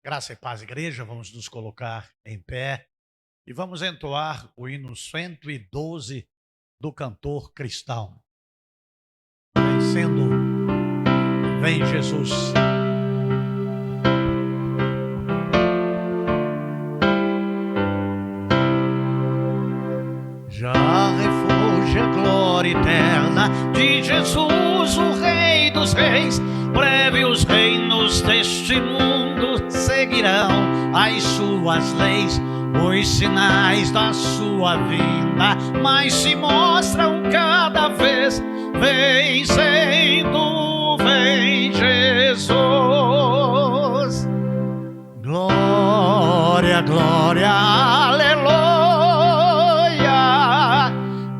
Graça e paz, igreja, vamos nos colocar em pé e vamos entoar o hino 112 do cantor cristão. Vencendo, vem Jesus. Já refúgio a glória eterna de Jesus, o Rei dos Reis. Breve os reinos deste mundo seguirão as suas leis. Os sinais da sua vinda mais se mostram cada vez. Vencendo, vem Jesus. Glória, glória, aleluia.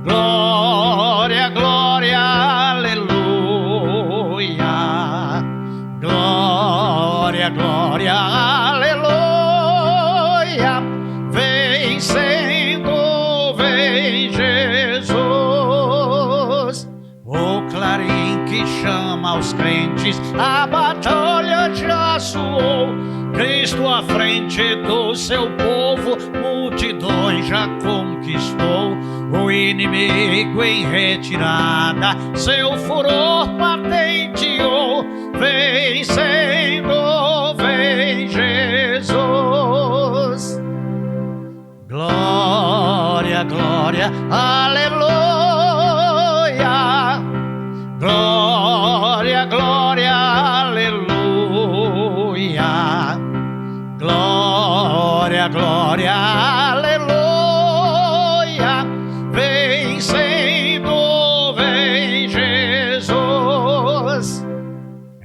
Glória, glória, aleluia. Glória, glória, aleluia. Vencendo, vem Jesus. O clarim que chama os crentes, a batalha já soou. Cristo à frente do seu povo, multidões já conquistou. O inimigo em retirada, seu furor patenteou. Vencendo, vem Jesus. Glória, glória, aleluia. Glória, glória, aleluia. Glória, glória, aleluia. Vencendo, vem Jesus.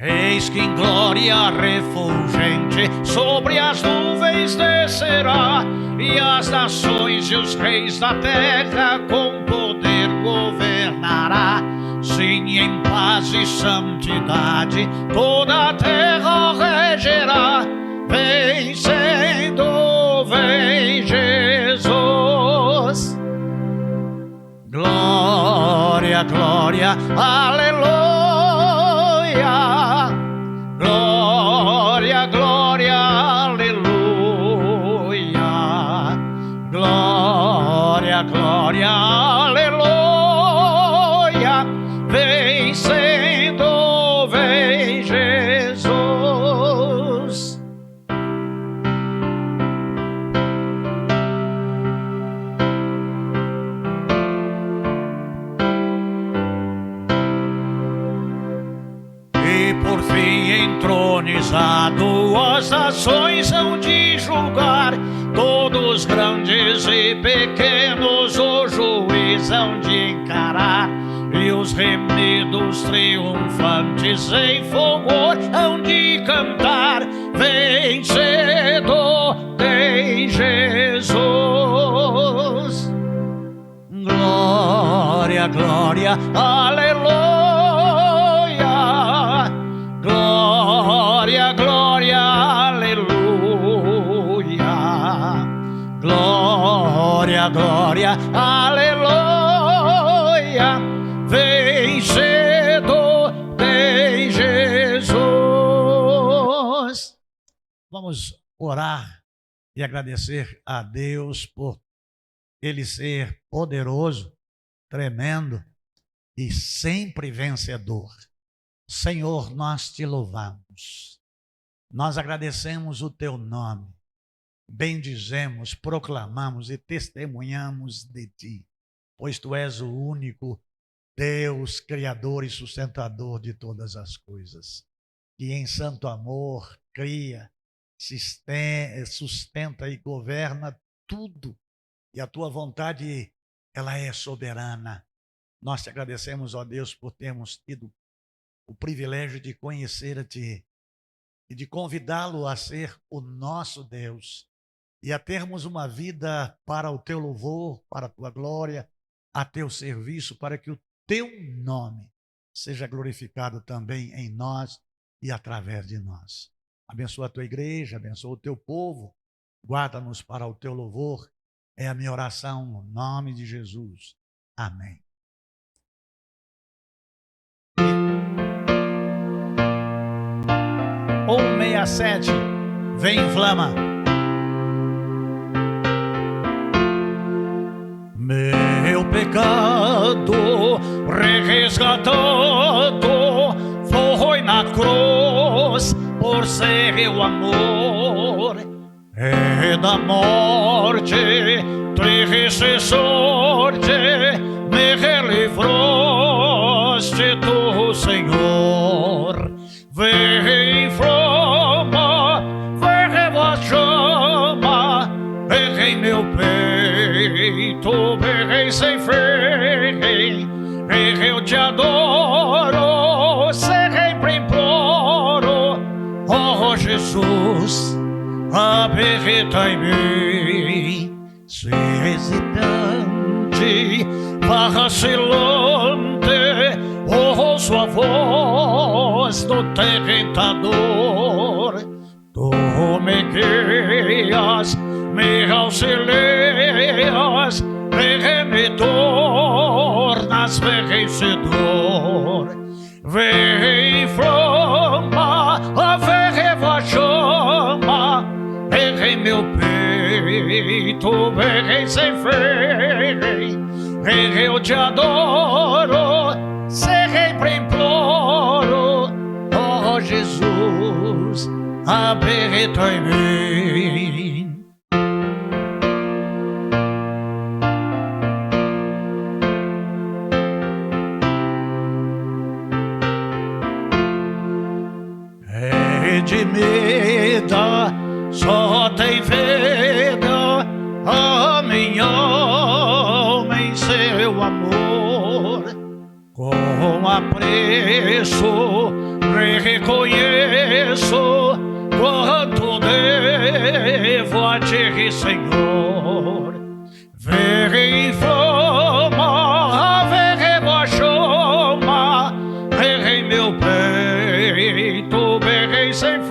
Eis que em glória refulgente sobre as nuvens descerá, e as nações e os reis da terra com poder governará. Sim, em paz e santidade toda a terra regerá. Vencendo, vem Jesus. Glória, glória, aleluia. Glória, glória, aleluia. Glória, glória, aleluia. Vencendo, vem Jesus. E por fim entronizado, as nações hão de julgar, todos grandes e pequenos o juiz hão de encarar. E os remidos triunfantes em fogo hão de cantar. Vencedor tem Jesus. Glória, glória, aleluia. Glória, glória, aleluia. Glória, glória, aleluia. Vencedor tem Jesus. Vamos orar e agradecer a Deus por Ele ser poderoso, tremendo e sempre vencedor. Senhor, nós te louvamos, nós agradecemos o teu nome, bendizemos, proclamamos e testemunhamos de ti, pois tu és o único Deus, Criador e sustentador de todas as coisas, que em santo amor cria, sustenta e governa tudo, e a tua vontade, ela é soberana. Nós te agradecemos, ó Deus, por termos tido o privilégio de conhecer a ti e de convidá-lo a ser o nosso Deus e a termos uma vida para o teu louvor, para a tua glória, a teu serviço, para que o teu nome seja glorificado também em nós e através de nós. Abençoa a tua igreja, abençoa o teu povo, guarda-nos para o teu louvor. É a minha oração no nome de Jesus. Amém. 167, Vem, inflama. Meu pecado resgatado foi na cruz por seu amor. E da morte, triste sorte, me relivraste tu, Senhor. Vem, inflama, vem, chama, vem meu peito, vem sem fim, eu te adoro, sempre imploro, oh Jesus, habita em mim. Se hesitante, vacilante, ouço a voz do tentador. Tu me guias, me auxilias, me tornas vencedor. Vem, inflama, vem, chama, vem meu peito, vem sem fim, eu te adoro, sempre imploro, oh Jesus, habita em mim. Redimida, só tem vida a minha alma em seu amor. Com apreço reconheço quanto devo a ti, Senhor. Vem, inflama, vem, chama, vem meu peito, vem sem fim,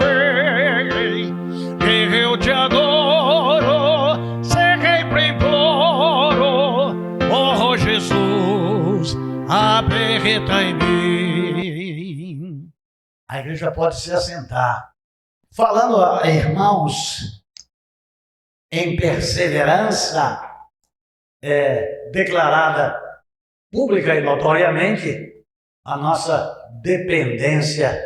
eu te adoro, sempre imploro, oh Jesus, habita em mim. A igreja pode se assentar. Falando a irmãos em perseverança, declarada pública e notoriamente a nossa dependência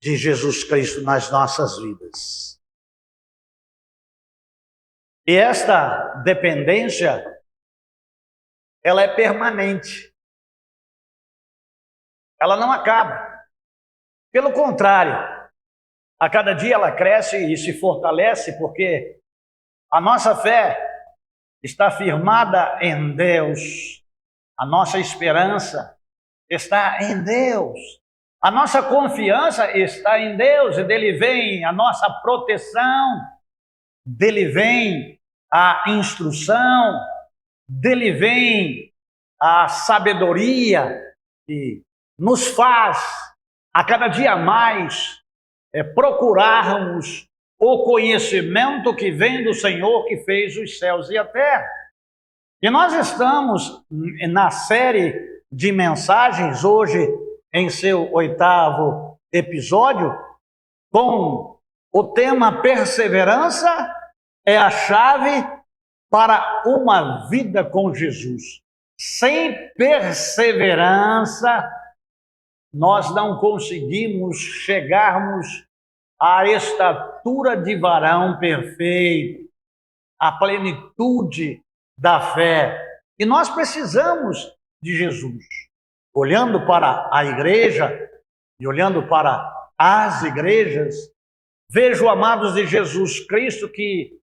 de Jesus Cristo nas nossas vidas. E esta dependência, ela é permanente. Ela não acaba. Pelo contrário, a cada dia ela cresce e se fortalece, porque a nossa fé está firmada em Deus. A nossa esperança está em Deus. A nossa confiança está em Deus, e dele vem a nossa proteção, dele vem a instrução, dele vem a sabedoria que nos faz a cada dia mais procurarmos o conhecimento que vem do Senhor que fez os céus e a terra. E nós estamos na série de mensagens, hoje em seu 8º episódio, com o tema perseverança é a chave para uma vida com Jesus. Sem perseverança, nós não conseguimos chegarmos à estatura de varão perfeito, à plenitude da fé. E nós precisamos de Jesus. Olhando para a igreja e olhando para as igrejas, vejo, amados de Jesus Cristo, que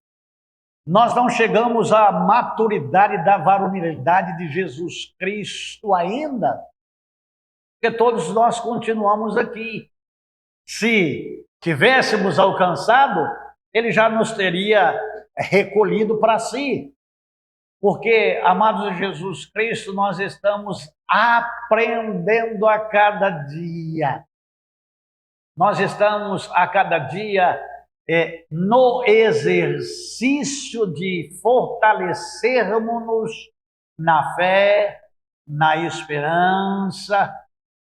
nós não chegamos à maturidade da varonilidade de Jesus Cristo ainda, porque todos nós continuamos aqui. Se tivéssemos alcançado, ele já nos teria recolhido para si. Porque, amados de Jesus Cristo, nós estamos aprendendo a cada dia. Nós estamos a cada dia no exercício de fortalecermos-nos na fé, na esperança,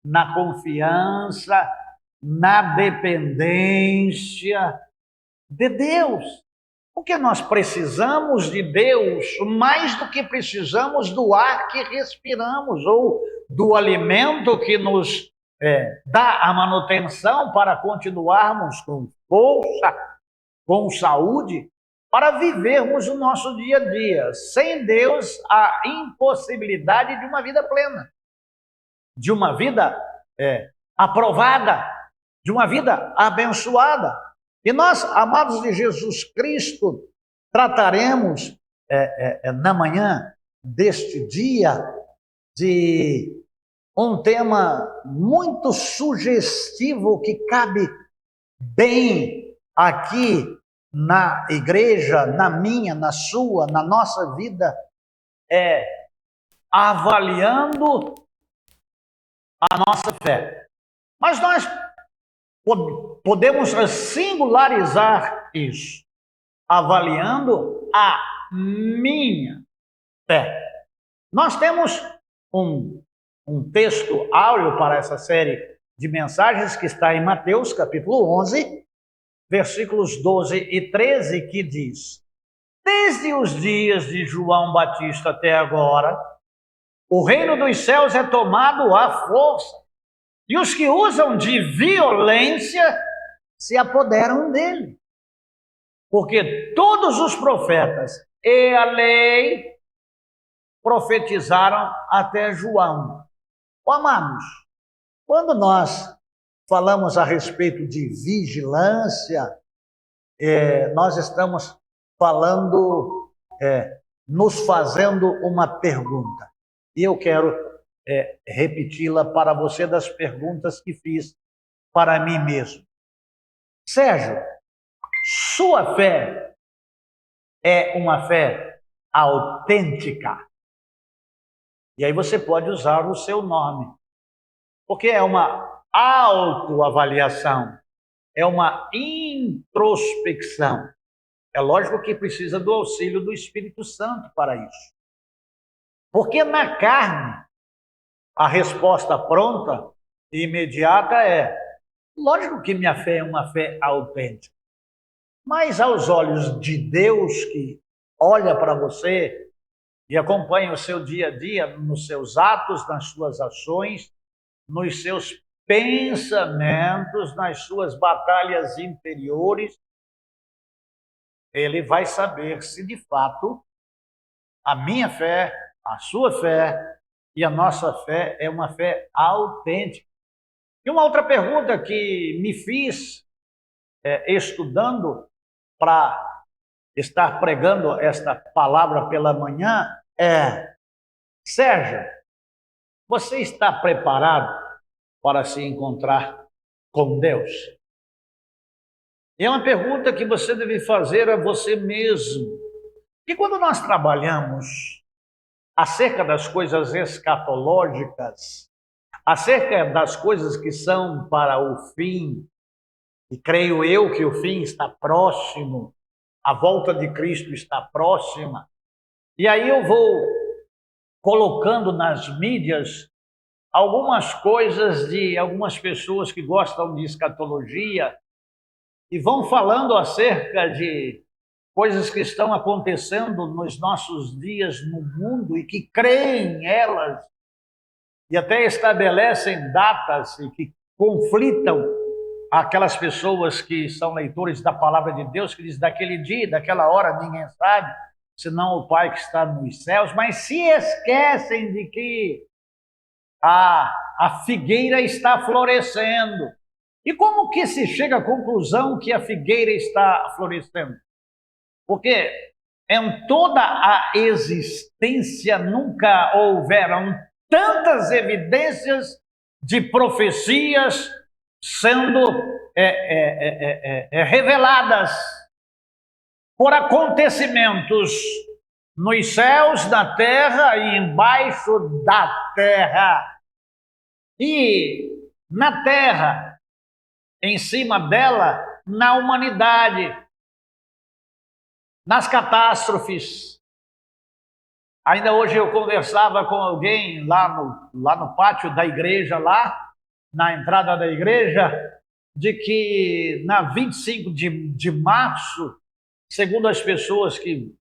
na confiança, na dependência de Deus. Porque nós precisamos de Deus mais do que precisamos do ar que respiramos ou do alimento que nos dá a manutenção para continuarmos com força, com saúde, para vivermos o nosso dia a dia. Sem Deus, a impossibilidade de uma vida plena, de uma vida aprovada, de uma vida abençoada. E nós, amados de Jesus Cristo, trataremos na manhã deste dia de um tema muito sugestivo que cabe bem aqui na igreja, na minha, na sua, na nossa vida, avaliando a nossa fé. Mas nós podemos singularizar isso, avaliando a minha fé. Nós temos um texto áureo para essa série de mensagens que está em Mateus, capítulo 11, versículos 12 e 13, que diz: desde os dias de João Batista até agora, o reino dos céus é tomado à força, e os que usam de violência se apoderam dele. Porque todos os profetas e a lei profetizaram até João. Amados, quando nós falamos a respeito de vigilância, nós estamos falando, nos fazendo uma pergunta. E eu quero repeti-la para você das perguntas que fiz para mim mesmo. Sérgio, sua fé é uma fé autêntica? E aí você pode usar o seu nome, porque é uma autoavaliação, é uma introspecção. É lógico que precisa do auxílio do Espírito Santo para isso. Porque na carne, a resposta pronta e imediata é: lógico que minha fé é uma fé autêntica. Mas aos olhos de Deus, que olha para você e acompanha o seu dia a dia, nos seus atos, nas suas ações, nos seus pensamentos, nas suas batalhas interiores, ele vai saber se de fato a minha fé, a sua fé e a nossa fé é uma fé autêntica. E uma outra pergunta que me fiz estudando para estar pregando esta palavra pela manhã é: Sérgio, você está preparado para se encontrar com Deus? É uma pergunta que você deve fazer a você mesmo. E quando nós trabalhamos acerca das coisas escatológicas, acerca das coisas que são para o fim, e creio eu que o fim está próximo, a volta de Cristo está próxima, e aí eu vou colocando nas mídias algumas coisas de algumas pessoas que gostam de escatologia e vão falando acerca de coisas que estão acontecendo nos nossos dias no mundo e que creem elas e até estabelecem datas e que conflitam aquelas pessoas que são leitores da palavra de Deus, que diz daquele dia, daquela hora, ninguém sabe, senão o Pai que está nos céus, mas se esquecem de que a figueira está florescendo. E como que se chega à conclusão que a figueira está florescendo? Porque em toda a existência nunca houveram tantas evidências de profecias sendo reveladas por acontecimentos nos céus, na terra e embaixo da terra. E na terra, em cima dela, na humanidade, nas catástrofes. Ainda hoje eu conversava com alguém lá no pátio da igreja, lá na entrada da igreja, de que na 25 de março, segundo as pessoas que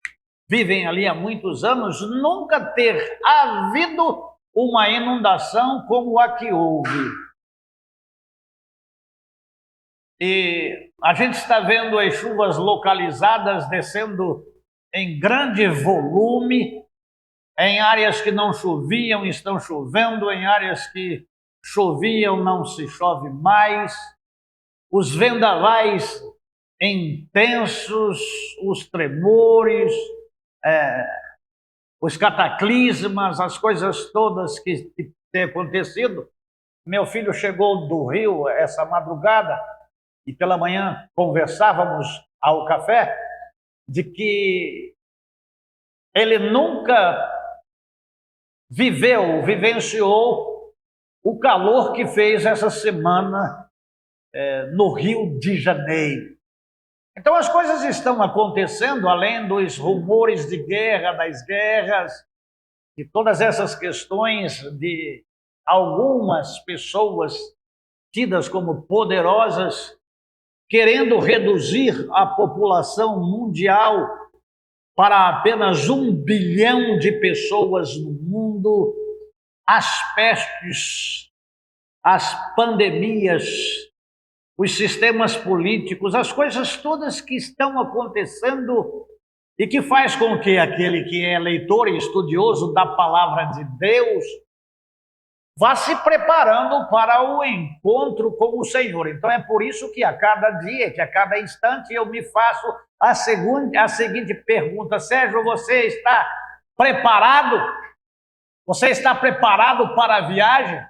vivem ali há muitos anos, nunca ter havido uma inundação como a que houve. E a gente está vendo as chuvas localizadas descendo em grande volume, em áreas que não choviam, estão chovendo, em áreas que choviam, não se chove mais. Os vendavais intensos, os tremores, os cataclismas, as coisas todas que têm acontecido. Meu filho chegou do Rio essa madrugada e pela manhã conversávamos ao café de que ele nunca vivenciou o calor que fez essa semana no Rio de Janeiro. Então as coisas estão acontecendo, além dos rumores de guerra, das guerras, e todas essas questões de algumas pessoas tidas como poderosas, querendo reduzir a população mundial para apenas 1 bilhão de pessoas no mundo, as pestes, as pandemias, os sistemas políticos, as coisas todas que estão acontecendo e que faz com que aquele que é leitor e estudioso da palavra de Deus vá se preparando para o encontro com o Senhor. Então é por isso que a cada dia, que a cada instante eu me faço a seguinte pergunta: Sérgio, você está preparado? Você está preparado para a viagem?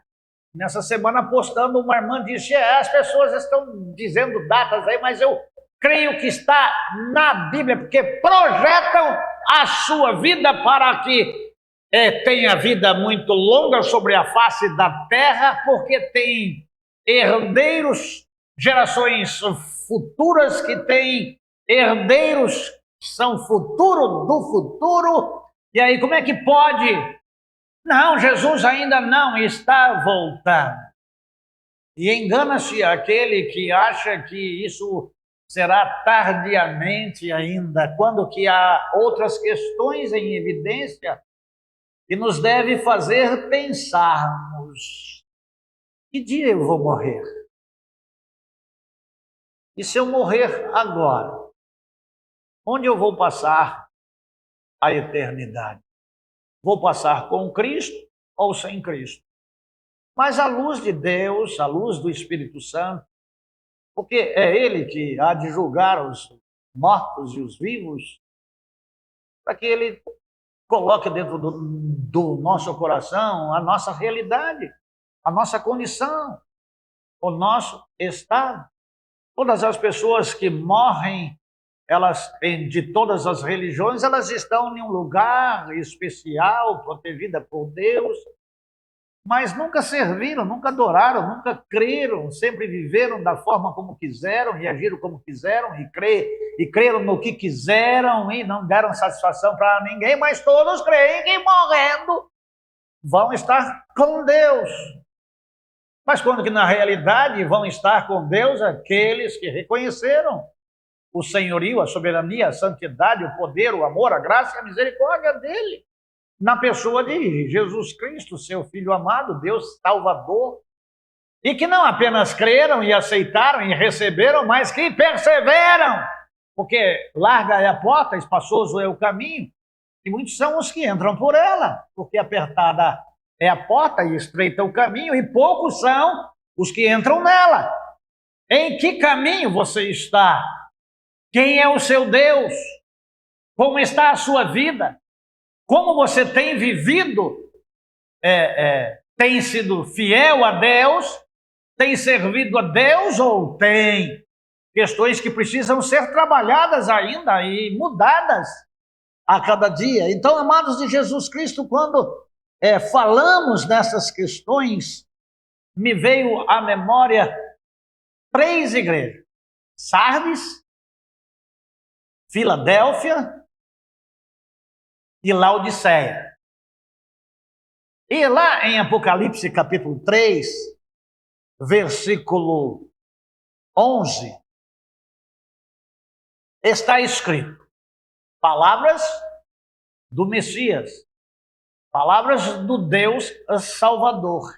Nessa semana, postando, uma irmã disse: as pessoas estão dizendo datas aí, mas eu creio que está na Bíblia, porque projetam a sua vida para que tenha vida muito longa sobre a face da terra, porque tem herdeiros, gerações futuras que têm herdeiros que são futuro do futuro. E aí, como é que pode? Não, Jesus ainda não está voltando. E engana-se aquele que acha que isso será tardiamente ainda, quando que há outras questões em evidência que nos deve fazer pensarmos: que dia eu vou morrer? E se eu morrer agora, onde eu vou passar a eternidade? Vou passar com Cristo ou sem Cristo? Mas a luz de Deus, a luz do Espírito Santo, porque é Ele que há de julgar os mortos e os vivos, para que Ele coloque dentro do nosso coração a nossa realidade, a nossa condição, o nosso estado. Todas as pessoas que morrem, elas, de todas as religiões, elas estão em um lugar especial, protegida por Deus, mas nunca serviram, nunca adoraram, nunca creram, sempre viveram da forma como quiseram, reagiram como quiseram e creram no que quiseram e não deram satisfação para ninguém, mas todos creem que morrendo vão estar com Deus. Mas quando que na realidade vão estar com Deus aqueles que reconheceram o senhorio, a soberania, a santidade, o poder, o amor, a graça e a misericórdia dele, na pessoa de Jesus Cristo, seu Filho amado, Deus Salvador, e que não apenas creram e aceitaram e receberam, mas que perseveram, porque larga é a porta, espaçoso é o caminho, e muitos são os que entram por ela, porque apertada é a porta e estreita o caminho, e poucos são os que entram nela. Em que caminho você está? Quem é o seu Deus? Como está a sua vida? Como você tem vivido? Tem sido fiel a Deus? Tem servido a Deus ou tem questões que precisam ser trabalhadas ainda e mudadas a cada dia? Então, amados de Jesus Cristo, quando falamos nessas questões, me veio à memória 3 igrejas: Sardes, Filadélfia e Laodiceia. E lá em Apocalipse capítulo 3, versículo 11, está escrito: palavras do Messias, palavras do Deus Salvador.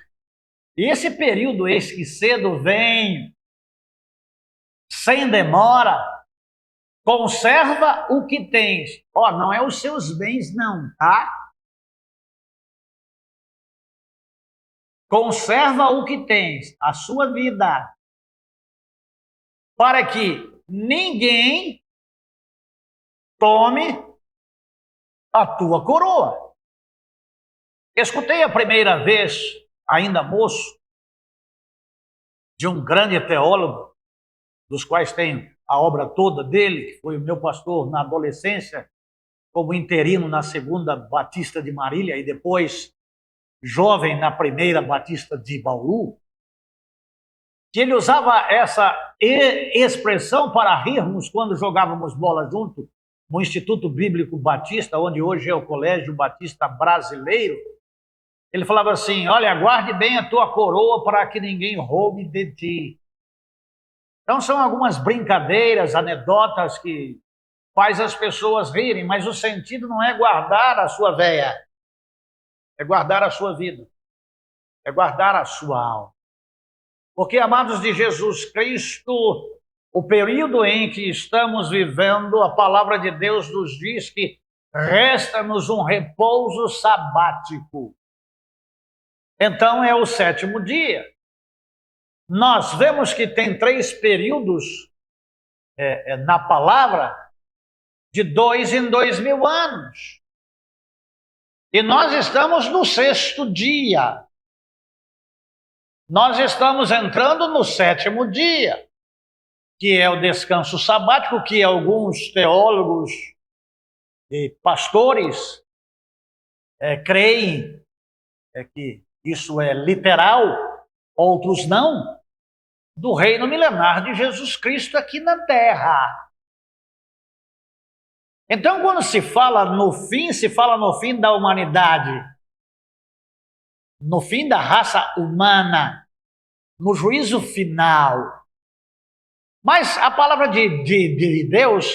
E esse período, eis que cedo venho, sem demora, conserva o que tens. Ó, não é os seus bens não, tá? Conserva o que tens, a sua vida, para que ninguém tome a tua coroa. Escutei a primeira vez, ainda moço, de um grande teólogo, dos quais tenho a obra toda dele, que foi o meu pastor na adolescência, como interino na segunda Batista de Marília e depois jovem na primeira Batista de Bauru, que ele usava essa expressão para rirmos quando jogávamos bola junto no Instituto Bíblico Batista, onde hoje é o Colégio Batista Brasileiro. Ele falava assim: olha, guarde bem a tua coroa para que ninguém roube de ti. Então são algumas brincadeiras, anedotas que faz as pessoas rirem, mas o sentido não é guardar a sua veia, é guardar a sua vida, é guardar a sua alma. Porque, amados de Jesus Cristo, o período em que estamos vivendo, a palavra de Deus nos diz que resta-nos um repouso sabático. Então é o 7º dia. Nós vemos que tem 3 períodos na palavra, de 2 em 2.000 anos. E nós estamos no 6º dia. Nós estamos entrando no 7º dia, que é o descanso sabático, que alguns teólogos e pastores creem que isso é literal, outros não, do reino milenar de Jesus Cristo aqui na terra. Então, quando se fala no fim da humanidade, no fim da raça humana, no juízo final. Mas a palavra de Deus,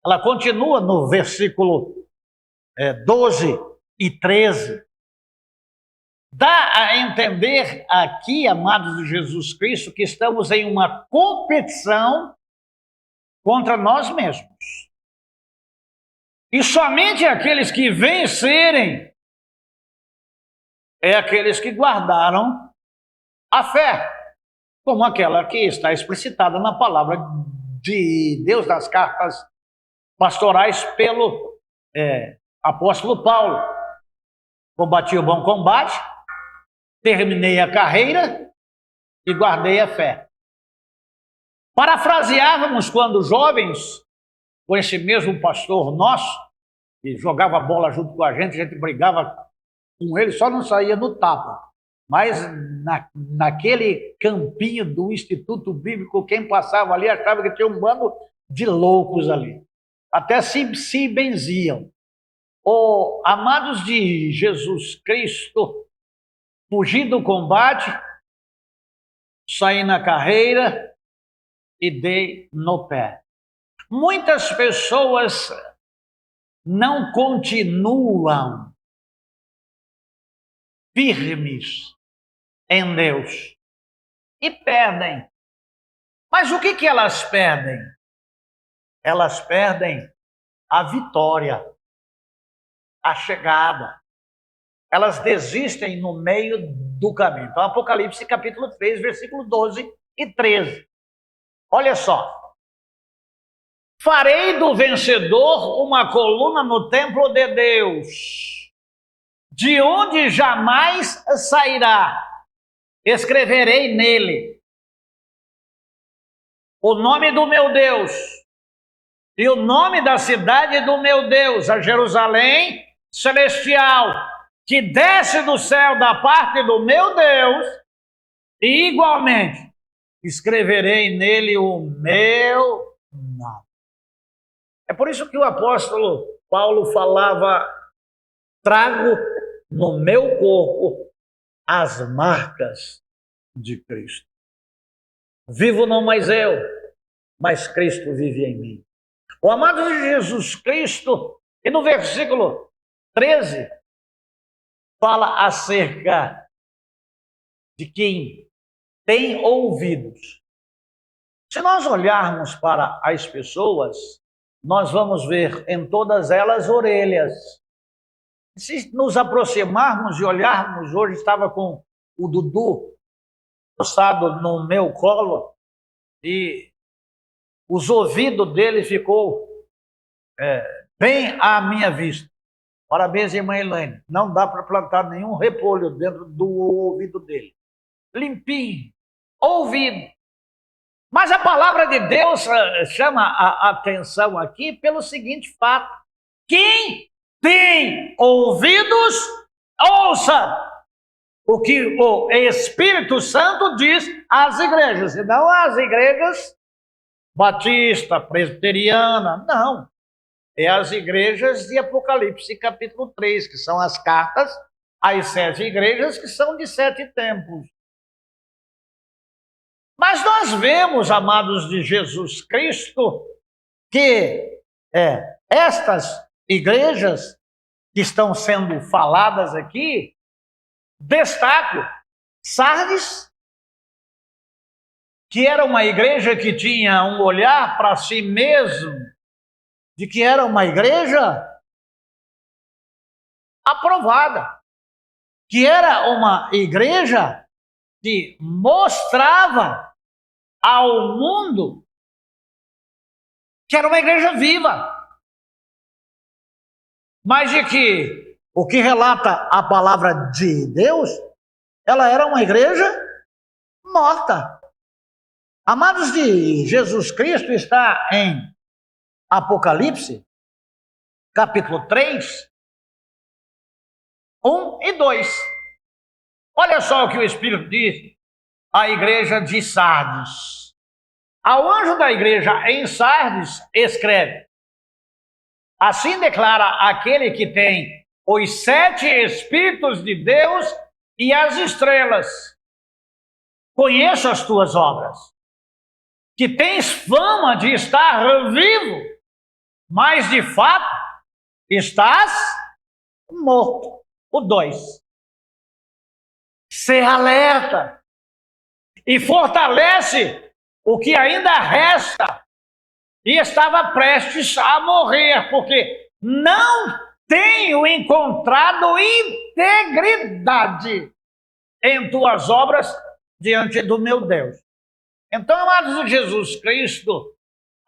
ela continua no versículo 12 e 13. Dá a entender aqui, amados de Jesus Cristo, que estamos em uma competição contra nós mesmos. E somente aqueles que vencerem é aqueles que guardaram a fé, como aquela que está explicitada na palavra de Deus, nas cartas pastorais pelo apóstolo Paulo. Combati o bom combate, terminei a carreira e guardei a fé. Parafraseávamos quando jovens, com esse mesmo pastor nosso, que jogava bola junto com a gente brigava com ele, só não saía no tapa. Mas naquele campinho do Instituto Bíblico, quem passava ali achava que tinha um bando de loucos ali. Até se benziam. Amados de Jesus Cristo, fugi do combate, saí na carreira e dei no pé. Muitas pessoas não continuam firmes em Deus e perdem. Mas o que elas perdem? Elas perdem a vitória, a chegada. Elas desistem no meio do caminho. Então, Apocalipse capítulo 3, versículo 12 e 13. Olha só. Farei do vencedor uma coluna no templo de Deus, de onde jamais sairá. Escreverei nele o nome do meu Deus e o nome da cidade do meu Deus, a Jerusalém celestial, que desce do céu da parte do meu Deus, e igualmente escreverei nele o meu nome. É por isso que o apóstolo Paulo falava: trago no meu corpo as marcas de Cristo. Vivo não mais eu, mas Cristo vive em mim. O amado de Jesus Cristo, e no versículo 13, fala acerca de quem tem ouvidos. Se nós olharmos para as pessoas, nós vamos ver em todas elas orelhas. Se nos aproximarmos e olharmos, hoje estava com o Dudu postado no meu colo e os ouvidos dele ficou bem à minha vista. Parabéns, irmã Elaine. Não dá para plantar nenhum repolho dentro do ouvido dele. Limpinho, ouvido. Mas a palavra de Deus chama a atenção aqui pelo seguinte fato: quem tem ouvidos, ouça o que o Espírito Santo diz às igrejas, e não às igrejas batista, presbiteriana, não. É as igrejas de Apocalipse, capítulo 3, que são as cartas às 7 igrejas, que são de 7 templos. Mas nós vemos, amados de Jesus Cristo, que estas igrejas que estão sendo faladas aqui, destaco Sardes, que era uma igreja que tinha um olhar para si mesmo, de que era uma igreja aprovada, que era uma igreja que mostrava ao mundo que era uma igreja viva, mas de que o que relata a palavra de Deus, ela era uma igreja morta. Amados de Jesus Cristo, está em Apocalipse, capítulo 3, 1 e 2. Olha só o que o Espírito diz à igreja de Sardes. Ao anjo da igreja em Sardes, escreve: assim declara aquele que tem os 7 Espíritos de Deus e as estrelas. Conheço as tuas obras, que tens fama de estar vivo, mas de fato estás morto. O 2. Se alerta e fortalece o que ainda resta e estava prestes a morrer, porque não tenho encontrado integridade em tuas obras diante do meu Deus. Então, amados de Jesus Cristo,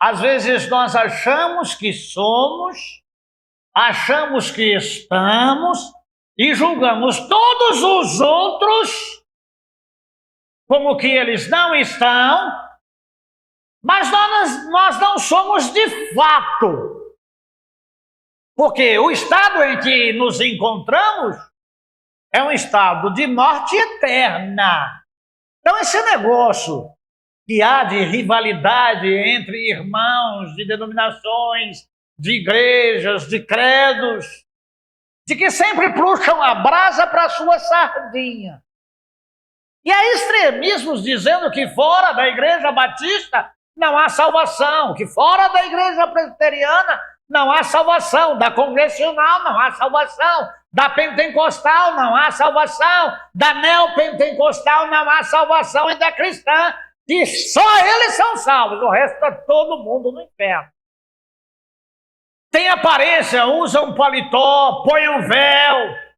às vezes nós achamos que somos, achamos que estamos e julgamos todos os outros como que eles não estão, mas nós não somos de fato. Porque o estado em que nos encontramos é um estado de morte eterna. Então, esse negócio que há de rivalidade entre irmãos de denominações, de igrejas, de credos, de que sempre puxam a brasa para a sua sardinha. E há extremismos dizendo que fora da igreja batista não há salvação, que fora da igreja presbiteriana não há salvação, da congregacional não há salvação, da pentecostal não há salvação, da neopentecostal não há salvação, e da cristã, que só eles são salvos, o resto está todo mundo no inferno. Tem aparência, usam paletó, põem um véu.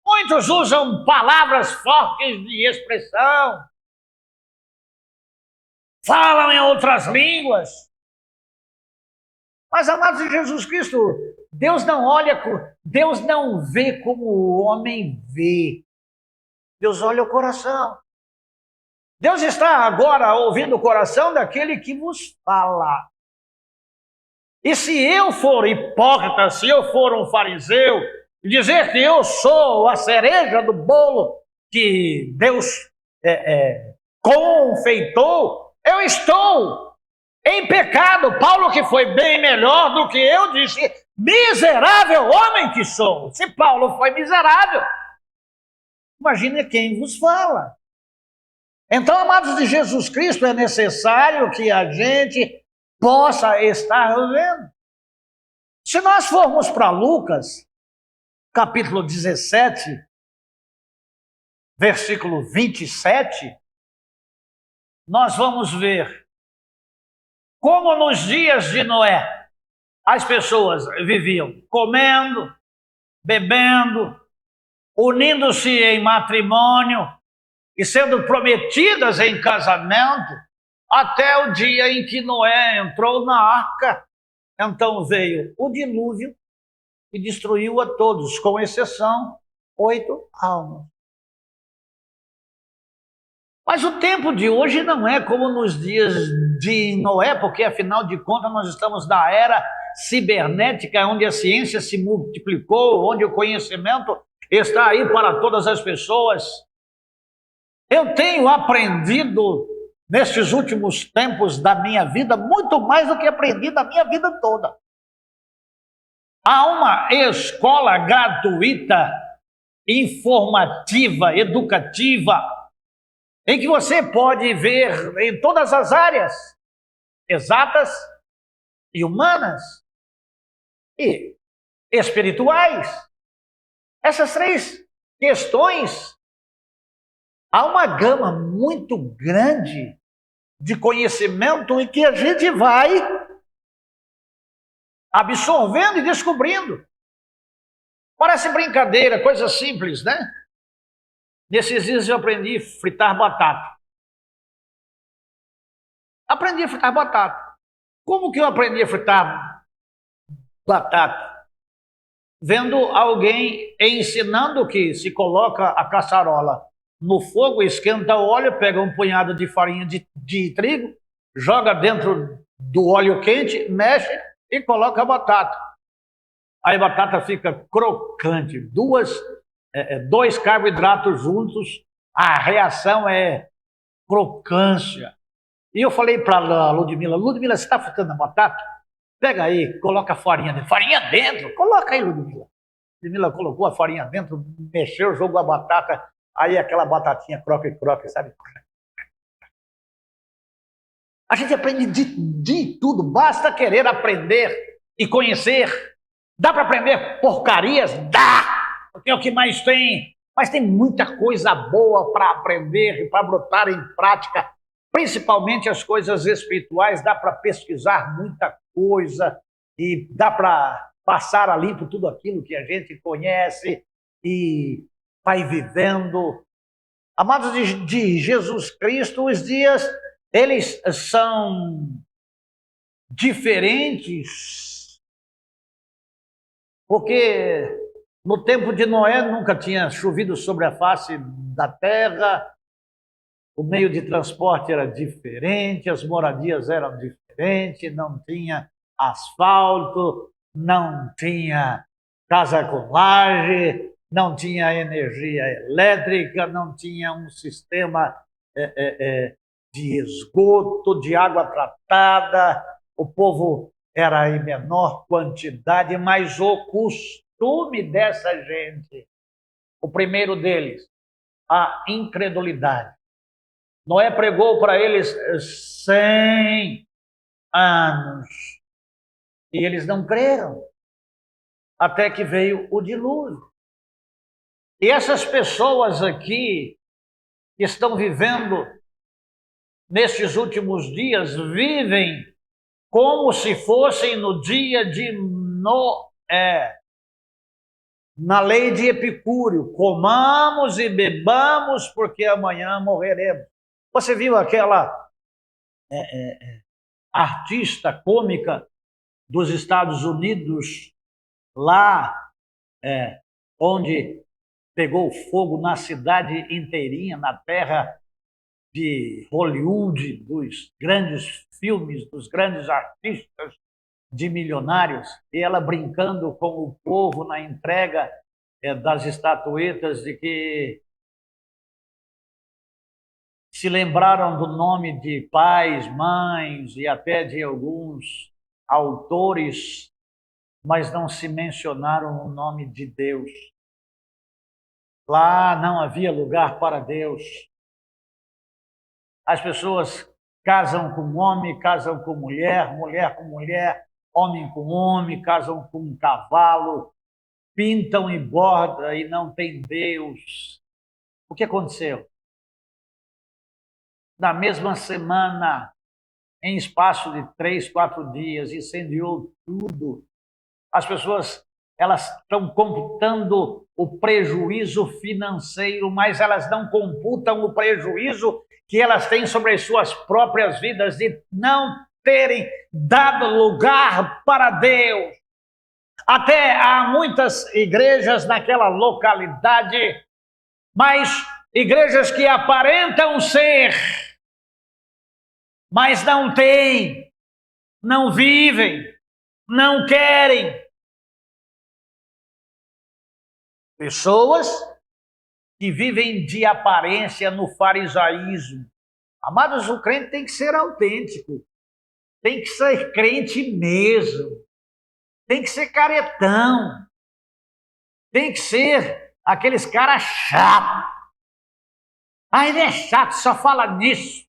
Muitos usam palavras fortes de expressão. Falam em outras línguas. Mas, amados de Jesus Cristo, Deus não vê como o homem vê. Deus olha o coração. Deus está agora ouvindo o coração daquele que vos fala. E se eu for hipócrita, se eu for um fariseu, e dizer que eu sou a cereja do bolo que Deus confeitou, eu estou em pecado. Paulo, que foi bem melhor do que eu, disse: miserável homem que sou. Se Paulo foi miserável, imagine quem vos fala. Então, amados de Jesus Cristo, é necessário que a gente possa estar vendo. Se nós formos para Lucas, capítulo 17, versículo 27, nós vamos ver como nos dias de Noé as pessoas viviam comendo, bebendo, unindo-se em matrimônio e sendo prometidas em casamento até o dia em que Noé entrou na arca. Então veio o dilúvio e destruiu a todos, com exceção 8 almas. Mas o tempo de hoje não é como nos dias de Noé, porque afinal de contas nós estamos na era cibernética, onde a ciência se multiplicou, onde o conhecimento está aí para todas as pessoas. Eu tenho aprendido nestes últimos tempos da minha vida muito mais do que aprendi da minha vida toda. Há uma escola gratuita, informativa, educativa, em que você pode ver em todas as áreas, exatas e humanas e espirituais. Essas três questões, há uma gama muito grande de conhecimento em que a gente vai absorvendo e descobrindo. Parece brincadeira, coisa simples, né? Nesses dias eu aprendi a fritar batata. Aprendi a fritar batata. Como que eu aprendi a fritar batata? Vendo alguém ensinando que se coloca a caçarola no fogo, esquenta o óleo, pega um punhado de farinha de trigo, joga dentro do óleo quente, mexe e coloca a batata. Aí a batata fica crocante. Dois carboidratos juntos, a reação é crocância. E eu falei para a Ludmila, Ludmila, você está fritando a batata? Pega aí, coloca a farinha dentro. Farinha dentro? Coloca aí, Ludmila. Ludmila colocou a farinha dentro, mexeu, jogou a batata, aí aquela batatinha croque, sabe? A gente aprende de tudo, basta querer aprender e conhecer. Dá para aprender porcarias? Dá! Porque é o que mais tem. Mas tem muita coisa boa para aprender e para botar em prática, principalmente as coisas espirituais. Dá para pesquisar muita coisa e dá para passar a limpo tudo aquilo que a gente conhece e vai vivendo. Amados de Jesus Cristo, os dias, eles são diferentes, porque no tempo de Noé nunca tinha chovido sobre a face da terra, o meio de transporte era diferente, as moradias eram diferentes, não tinha asfalto, não tinha casa com laje, não tinha energia elétrica, não tinha um sistema de esgoto, de água tratada, o povo era em menor quantidade, mas o costume dessa gente, o primeiro deles, a incredulidade. Noé pregou para eles 100 anos e eles não creram, até que veio o dilúvio. E essas pessoas aqui que estão vivendo nestes últimos dias, vivem como se fossem no dia de Noé. Na lei de Epicúrio, comamos e bebamos, porque amanhã morreremos. Você viu aquela artista cômica dos Estados Unidos, lá onde pegou fogo na cidade inteirinha, na terra de Hollywood, dos grandes filmes, dos grandes artistas, de milionários, e ela brincando com o povo na entrega das estatuetas, de que se lembraram do nome de pais, mães e até de alguns autores, mas não se mencionaram o nome de Deus. Lá não havia lugar para Deus. As pessoas casam com homem, casam com mulher, mulher com mulher, homem com homem, casam com um cavalo, pintam e bordam e não tem Deus. O que aconteceu? Na mesma semana, em espaço de 3, 4 dias, incendiou tudo. As pessoas, elas estão computando o prejuízo financeiro, mas elas não computam o prejuízo que elas têm sobre as suas próprias vidas de não terem dado lugar para Deus. Até há muitas igrejas naquela localidade, mas igrejas que aparentam ser, mas não têm, não vivem, não querem. Pessoas que vivem de aparência no farisaísmo. Amados, o crente tem que ser autêntico, tem que ser crente mesmo, tem que ser caretão, tem que ser aqueles caras chatos. Ah, ele é chato, só fala nisso.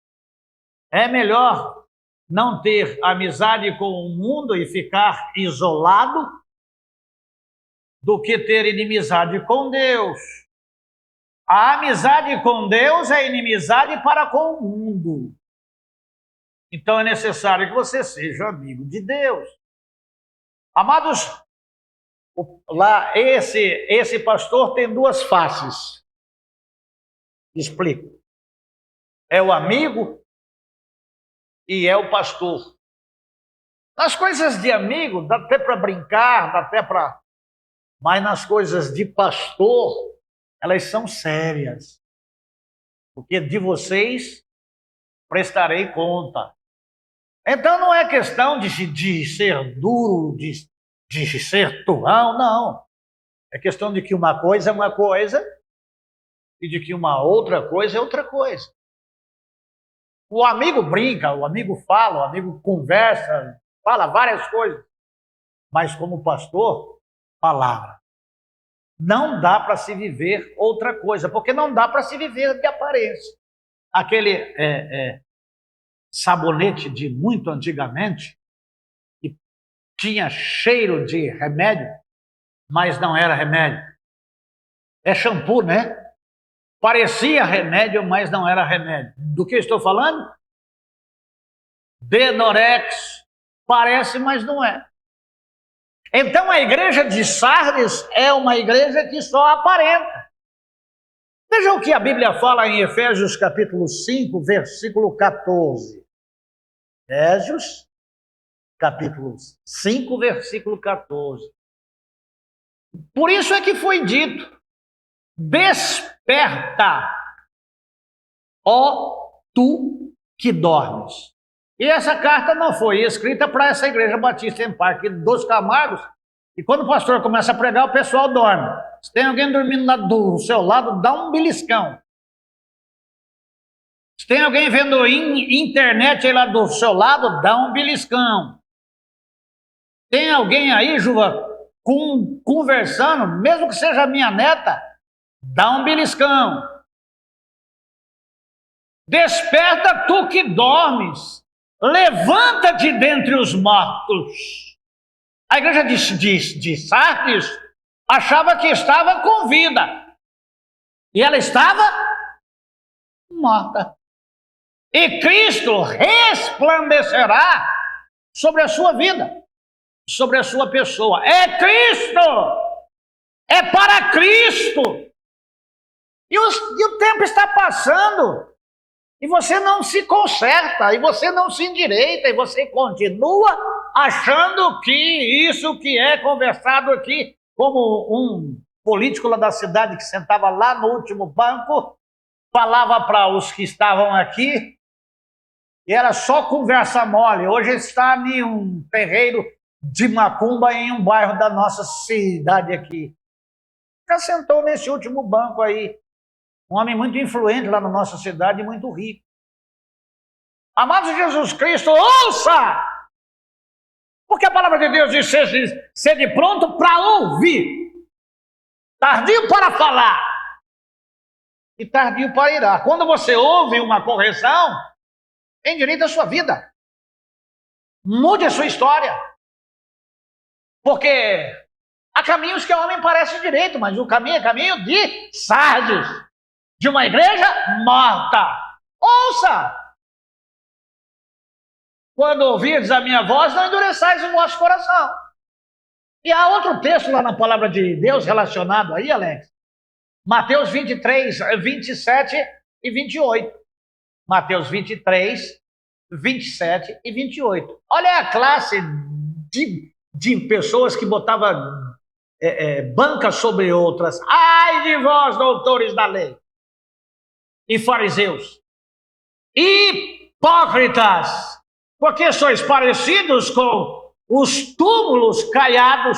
É melhor não ter amizade com o mundo e ficar isolado do que ter inimizade com Deus. A amizade com Deus é inimizade para com o mundo. Então é necessário que você seja amigo de Deus. Amados, lá esse pastor tem 2 faces. Explico. É o amigo e é o pastor. Nas coisas de amigo, dá até para brincar, dá até para... Mas nas coisas de pastor, elas são sérias. Porque de vocês prestarei conta. Então não é questão de ser duro, de ser turrão, não. É questão de que uma coisa é uma coisa e de que uma outra coisa é outra coisa. O amigo brinca, o amigo fala, o amigo conversa, fala várias coisas. Mas como pastor, palavra. Não dá para se viver outra coisa, porque não dá para se viver de aparência. Aquele sabonete de muito antigamente, que tinha cheiro de remédio, mas não era remédio. É shampoo, né? Parecia remédio, mas não era remédio. Do que estou falando? Denorex. Parece, mas não é. Então a igreja de Sardes é uma igreja que só aparenta. Veja o que a Bíblia fala em Efésios capítulo 5, versículo 14. Efésios capítulo 5, versículo 14. Por isso é que foi dito: desperta, ó tu que dormes. E essa carta não foi escrita para essa igreja batista em Parque dos Camargos. E quando o pastor começa a pregar, o pessoal dorme. Se tem alguém dormindo lá do seu lado, dá um beliscão. Se tem alguém vendo internet aí lá do seu lado, dá um beliscão. Tem alguém aí, Juva, conversando, mesmo que seja minha neta, dá um beliscão. Desperta tu que dormes. Levanta-te dentre os mortos. A igreja de Sardes achava que estava com vida. E ela estava morta. E Cristo resplandecerá sobre a sua vida, sobre a sua pessoa. É Cristo! É para Cristo! E o tempo está passando. E você não se conserta, e você não se endireita, e você continua achando que isso que é conversado aqui, como um político lá da cidade que sentava lá no último banco, falava para os que estavam aqui, e era só conversa mole. Hoje está em um terreiro de macumba em um bairro da nossa cidade aqui. Já sentou nesse último banco aí. Um homem muito influente lá na nossa cidade e muito rico. Amados de Jesus Cristo, ouça! Porque a palavra de Deus diz: sede pronto para ouvir, tardio para falar e tardio para irar. Quando você ouve uma correção, Endireite a sua vida. Mude a sua história. Porque há caminhos que ao homem parece direito, mas o caminho é caminho de Sardes, de uma igreja morta. Ouça! Quando ouvirdes a minha voz, não endureçais o vosso coração. E há outro texto lá na palavra de Deus relacionado aí, Alex. Mateus 23, 27 e 28. Mateus 23, 27 e 28. Olha a classe de pessoas que botavam bancas sobre outras. Ai de vós, doutores da lei e fariseus, hipócritas, porque sois parecidos com os túmulos caiados,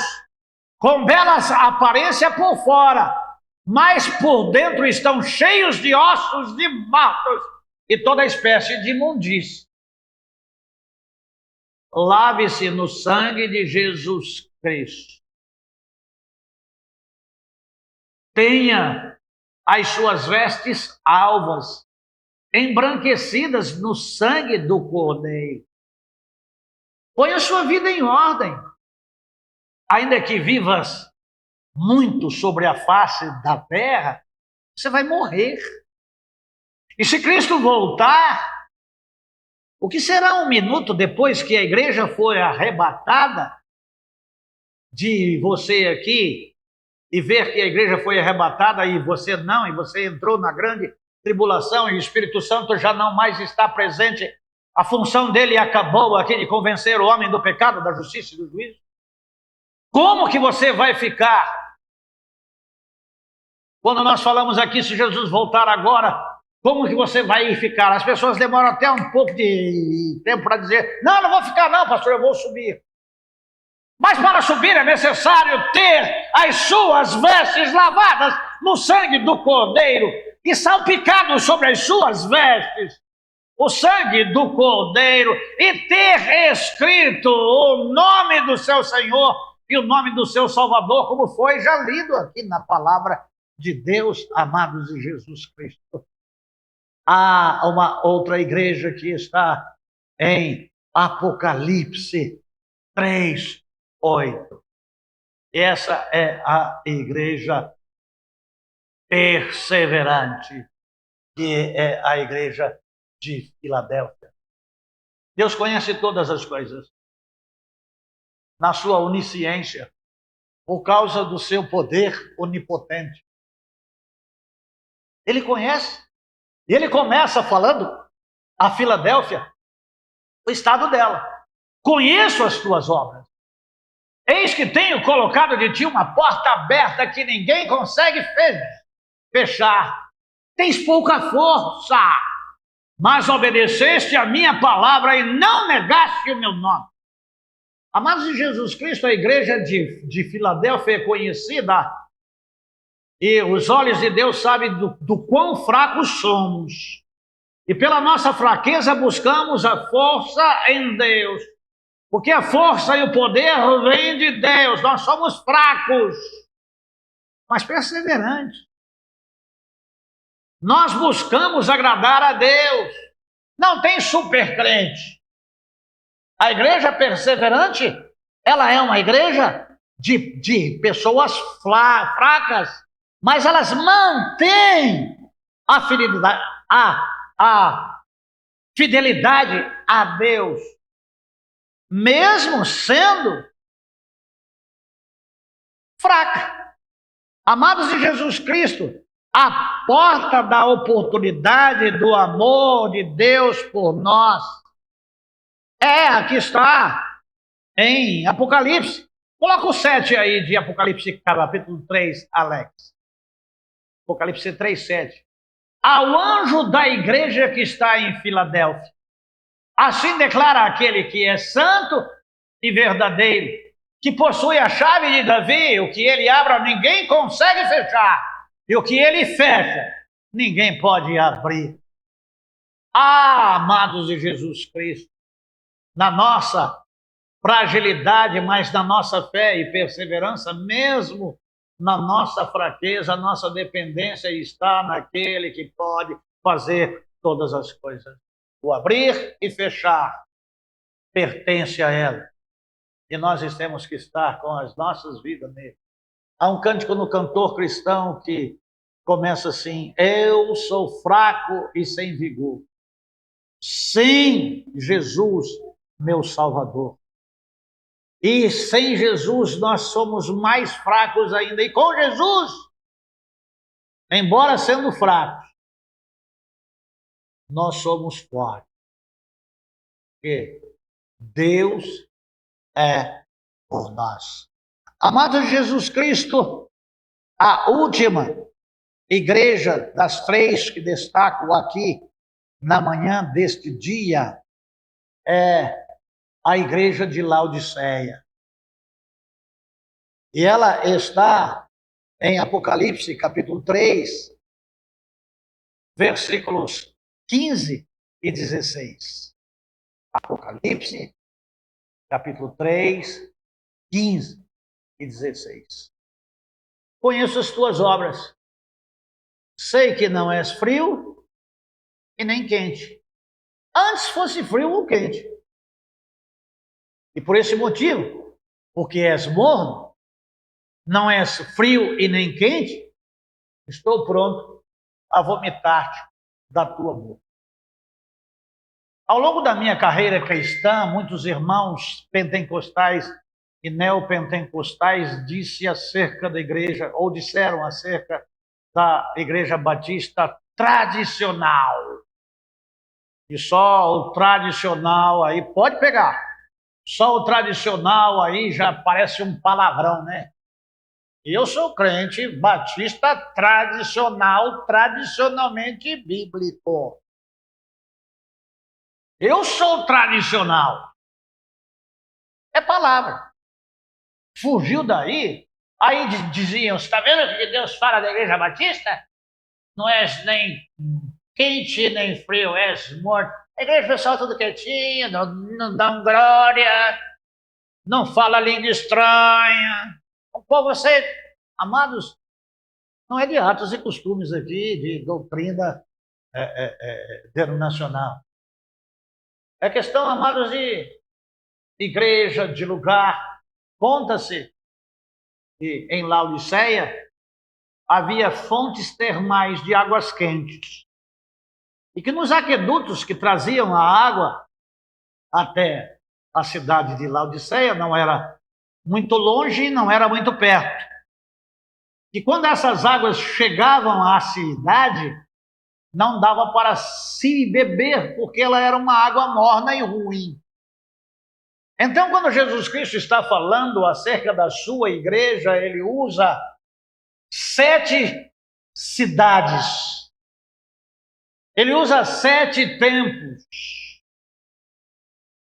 com bela aparência por fora, mas por dentro estão cheios de ossos de mortos e toda espécie de imundície. Lave-se no sangue de Jesus Cristo. Tenha as suas vestes alvas, embranquecidas no sangue do Cordeiro. Põe a sua vida em ordem. Ainda que vivas muito sobre a face da terra, você vai morrer. E se Cristo voltar, o que será um minuto depois que a igreja for arrebatada de você aqui e ver que a igreja foi arrebatada e você não, e você entrou na grande tribulação e o Espírito Santo já não mais está presente, a função dele acabou aqui de convencer o homem do pecado, da justiça e do juízo? Como que você vai ficar? Quando nós falamos aqui, se Jesus voltar agora, como que você vai ficar? As pessoas demoram até um pouco de tempo para dizer, não vou ficar não, pastor, eu vou subir. Mas para subir é necessário ter as suas vestes lavadas no sangue do Cordeiro e salpicados sobre as suas vestes o sangue do Cordeiro e ter escrito o nome do seu Senhor e o nome do seu Salvador, como foi já lido aqui na palavra de Deus, amados de Jesus Cristo. Há uma outra igreja que está em Apocalipse 3:8. Essa é a igreja perseverante, que é a igreja de Filadélfia. Deus conhece todas as coisas. Na sua onisciência, por causa do seu poder onipotente. Ele conhece. E ele começa falando a Filadélfia, o estado dela. Conheço as tuas obras. Eis que tenho colocado de ti uma porta aberta que ninguém consegue fechar. Tens pouca força, mas obedeceste a minha palavra e não negaste o meu nome. Amados de Jesus Cristo, a igreja de Filadélfia é conhecida e os olhos de Deus sabem do quão fracos somos. E pela nossa fraqueza buscamos a força em Deus. Porque a força e o poder vêm de Deus. Nós somos fracos, mas perseverantes. Nós buscamos agradar a Deus. Não tem super crente. A igreja perseverante, ela é uma igreja de pessoas fracas, mas elas mantêm a fidelidade a Deus, mesmo sendo fraca. Amados de Jesus Cristo, a porta da oportunidade do amor de Deus por nós é a que está em Apocalipse. Coloca o 7 aí de Apocalipse capítulo 3, Alex. Apocalipse 3, 7. Ao anjo da igreja que está em Filadélfia, assim declara aquele que é santo e verdadeiro, que possui a chave de Davi, o que ele abre, ninguém consegue fechar, e o que ele fecha, ninguém pode abrir. Ah, amados de Jesus Cristo, na nossa fragilidade, mas na nossa fé e perseverança, mesmo na nossa fraqueza, a nossa dependência está naquele que pode fazer todas as coisas. O abrir e fechar pertence a ela. E nós temos que estar com as nossas vidas nele. Há um cântico no cantor cristão que começa assim: eu sou fraco e sem vigor, sem Jesus, meu Salvador. E sem Jesus nós somos mais fracos ainda. E com Jesus, embora sendo fracos, nós somos fortes. Porque Deus é por nós. Amado Jesus Cristo, a última igreja das 3 que destaco aqui na manhã deste dia é a igreja de Laodiceia. E ela está em Apocalipse, capítulo 3, versículos 15 e 16. Apocalipse, capítulo 3, 15 e 16. Conheço as tuas obras. Sei que não és frio e nem quente. Antes fosse frio ou quente. E por esse motivo, porque és morno, não és frio e nem quente, estou pronto a vomitar-te da tua boca. Ao longo da minha carreira cristã, muitos irmãos pentecostais e neopentecostais disseram acerca da igreja, ou disseram acerca da igreja batista tradicional. E só o tradicional aí, pode pegar, só o tradicional aí já parece um palavrão, né? Eu sou crente batista tradicional, tradicionalmente bíblico. Eu sou tradicional. É palavra. Fugiu daí, aí diziam, está vendo o que Deus fala da igreja batista? Não és nem quente, nem frio, és morto. A igreja pessoal tudo quietinho, não dão glória, não fala língua estranha. Pô, você, amados, não é de atos e costumes aqui, de doutrina denominacional. É questão, amados, de igreja, de lugar. Conta-se que em Laodiceia havia fontes termais de águas quentes. E que nos aquedutos que traziam a água até a cidade de Laodiceia, não era muito longe e não era muito perto. E quando essas águas chegavam à cidade, não dava para se beber, porque ela era uma água morna e ruim. Então, quando Jesus Cristo está falando acerca da sua igreja, ele usa 7 cidades. Ele usa 7 templos.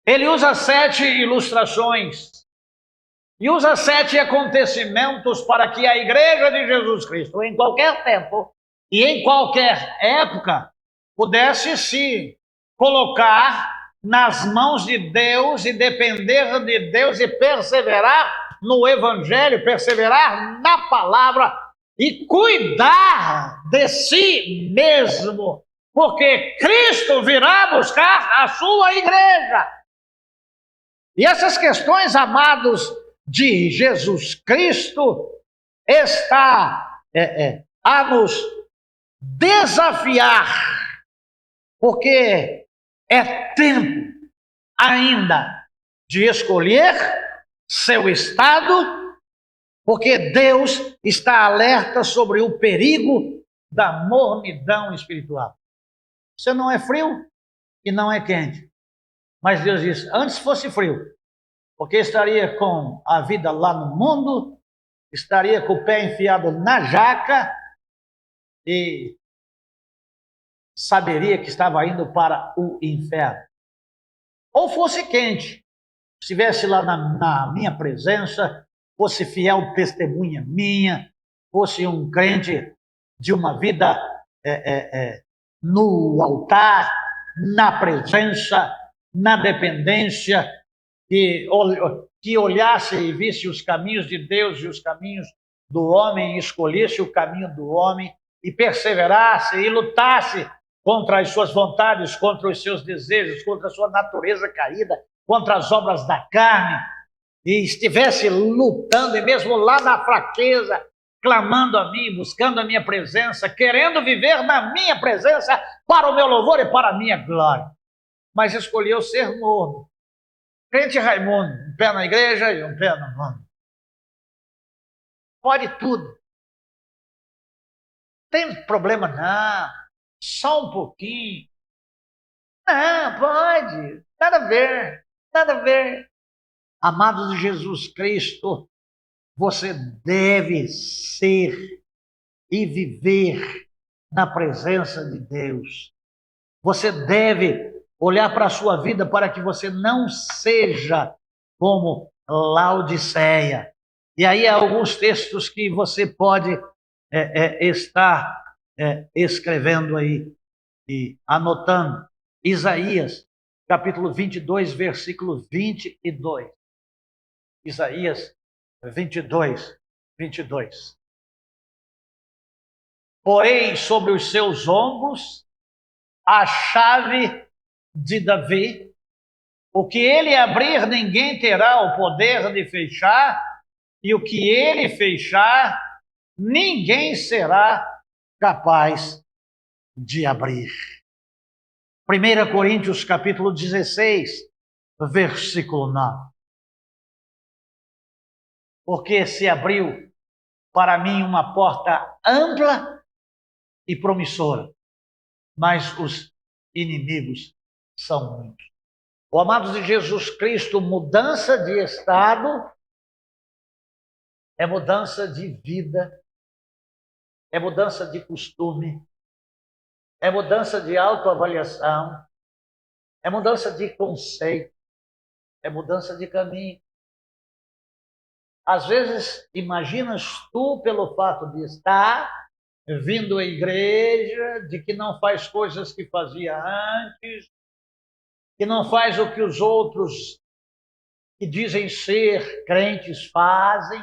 Ele usa 7 ilustrações. E usa 7 acontecimentos para que a igreja de Jesus Cristo, em qualquer tempo e em qualquer época, pudesse se colocar nas mãos de Deus e depender de Deus e perseverar no Evangelho, perseverar na palavra e cuidar de si mesmo, porque Cristo virá buscar a sua igreja. E essas questões, amados, de Jesus Cristo está a nos desafiar, porque é tempo ainda de escolher seu estado, porque Deus está alerta sobre o perigo da mornidão espiritual. Você não é frio e não é quente, mas Deus diz, antes fosse frio, porque estaria com a vida lá no mundo, estaria com o pé enfiado na jaca e saberia que estava indo para o inferno. Ou fosse quente, estivesse lá na minha presença, fosse fiel testemunha minha, fosse um crente de uma vida no altar, na presença, na dependência, que olhasse e visse os caminhos de Deus e os caminhos do homem, e escolhesse o caminho do homem, e perseverasse e lutasse contra as suas vontades, contra os seus desejos, contra a sua natureza caída, contra as obras da carne, e estivesse lutando, e mesmo lá na fraqueza, clamando a mim, buscando a minha presença, querendo viver na minha presença para o meu louvor e para a minha glória, mas escolheu ser morno. Crente Raimundo, um pé na igreja e um pé no mundo. Pode tudo. Tem problema não, só um pouquinho. Não, pode, nada a ver, nada a ver. Amados de Jesus Cristo, você deve ser e viver na presença de Deus. Você deve olhar para a sua vida para que você não seja como Laodiceia. E aí há alguns textos que você pode estar escrevendo aí e anotando. Isaías, capítulo 22, versículo 22. Isaías 22, 22. Porém, sobre os seus ombros, a chave de Davi, o que ele abrir, ninguém terá o poder de fechar, e o que ele fechar, ninguém será capaz de abrir. 1 Coríntios, capítulo 16, versículo 9. Porque se abriu para mim uma porta ampla e promissora, mas os inimigos são muitos. O amados de Jesus Cristo, mudança de estado é mudança de vida, é mudança de costume, é mudança de autoavaliação, é mudança de conceito, é mudança de caminho. Às vezes, imaginas tu, pelo fato de estar vindo à igreja, de que não faz coisas que fazia antes, que não faz o que os outros que dizem ser crentes fazem,